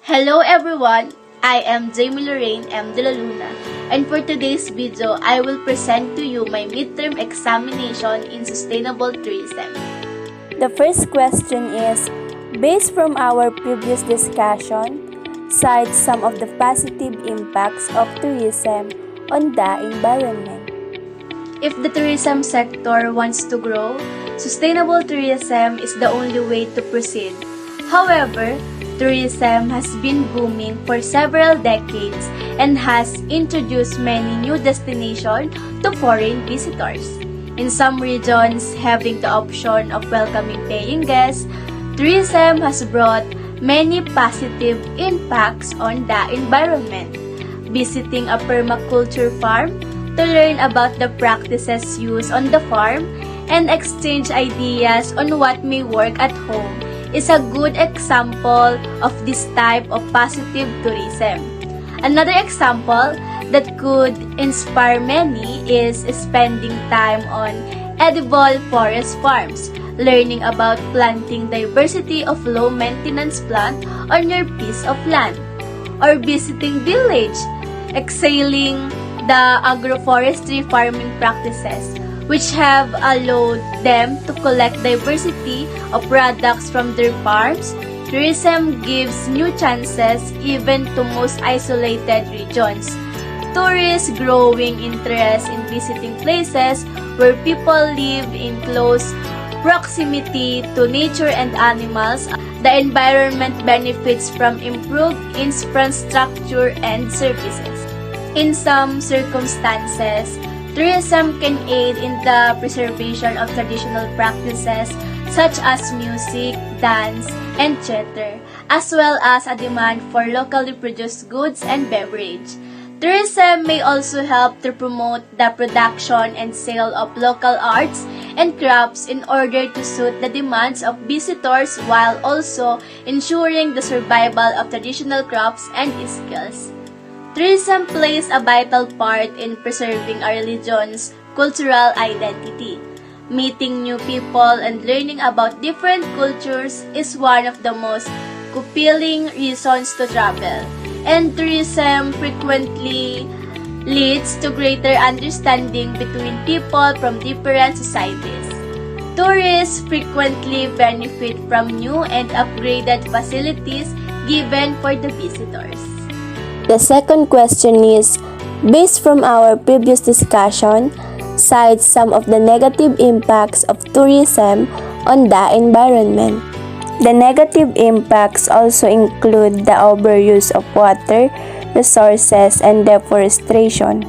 Hello everyone, I am Jamie Lorraine M. De La Luna, and for today's video, I will present to you my midterm examination in sustainable tourism. The first question is, based from our previous discussion, cite some of the positive impacts of tourism on the environment. If the tourism sector wants to grow, sustainable tourism is the only way to proceed. However, tourism has been booming for several decades and has introduced many new destinations to foreign visitors. In some regions, having the option of welcoming paying guests, tourism has brought many positive impacts on the environment. Visiting a permaculture farm to learn about the practices used on the farm and exchange ideas on what may work at home is a good example of this type of positive tourism. Another example that could inspire many is spending time on edible forest farms, learning about planting diversity of low-maintenance plant on your piece of land, or visiting village, exhaling the agroforestry farming practices, which have allowed them to collect diversity of products from their farms. Tourism gives new chances even to most isolated regions. Tourists' growing interest in visiting places where people live in close proximity to nature and animals. The environment benefits from improved infrastructure and services. In some circumstances, tourism can aid in the preservation of traditional practices such as music, dance, and theater, as well as a demand for locally produced goods and beverage. Tourism may also help to promote the production and sale of local arts and crafts in order to suit the demands of visitors while also ensuring the survival of traditional crafts and skills. Tourism plays a vital part in preserving our religion's cultural identity. Meeting new people and learning about different cultures is one of the most compelling reasons to travel, and tourism frequently leads to greater understanding between people from different societies. Tourists frequently benefit from new and upgraded facilities given for the visitors. The second question is, based from our previous discussion, cite some of the negative impacts of tourism on the environment. The negative impacts also include the overuse of water, resources, and deforestation.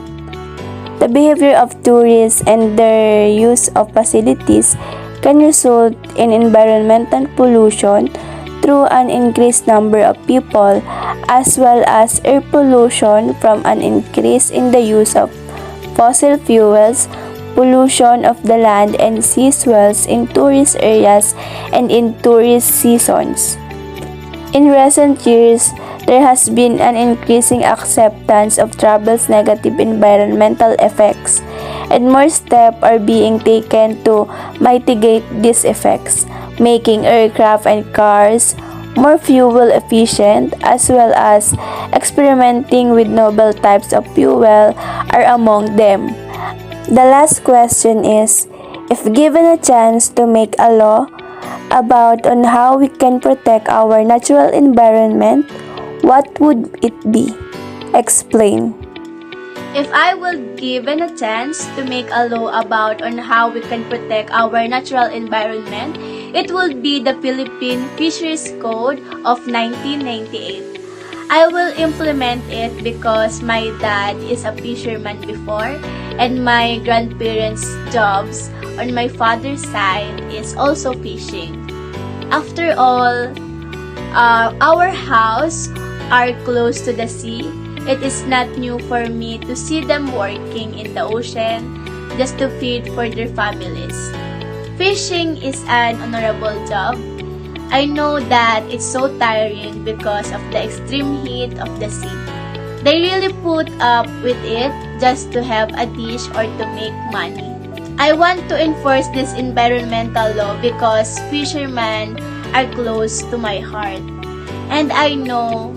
The behavior of tourists and their use of facilities can result in environmental pollution through an increased number of people, as well as air pollution from an increase in the use of fossil fuels, pollution of the land and sea swells in tourist areas and in tourist seasons. In recent years, there has been an increasing acceptance of travel's negative environmental effects, and more steps are being taken to mitigate these effects, making aircraft and cars more fuel efficient, as well as experimenting with novel types of fuel are among them. The last question is, if given a chance to make a law about on how we can protect our natural environment, what would it be? Explain. If I were given a chance to make a law about on how we can protect our natural environment, it would be the Philippine Fisheries Code of 1998. I will implement it because my dad is a fisherman before, and my grandparents' jobs on my father's side is also fishing. After all, our house are close to the sea. It is not new for me to see them working in the ocean just to feed for their families. Fishing is an honorable job. I know that it's so tiring because of the extreme heat of the sea. They really put up with it just to have a dish or to make money. I want to enforce this environmental law because fishermen are close to my heart. And I know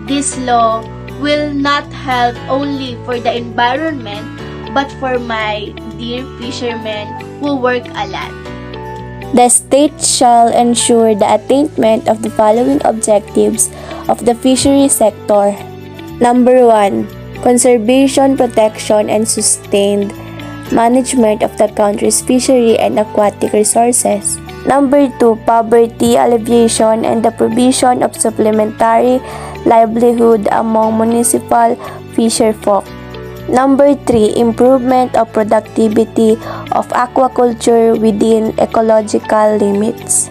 This law will not help only for the environment but for my dear fishermen who work a lot. The state shall ensure the attainment of the following objectives of the fishery sector. Number 1. Conservation, protection, and sustained management of the country's fishery and aquatic resources. Number 2. Poverty alleviation and the provision of supplementary livelihood among municipal fisherfolk. Number 3. Improvement of productivity of aquaculture within ecological limits.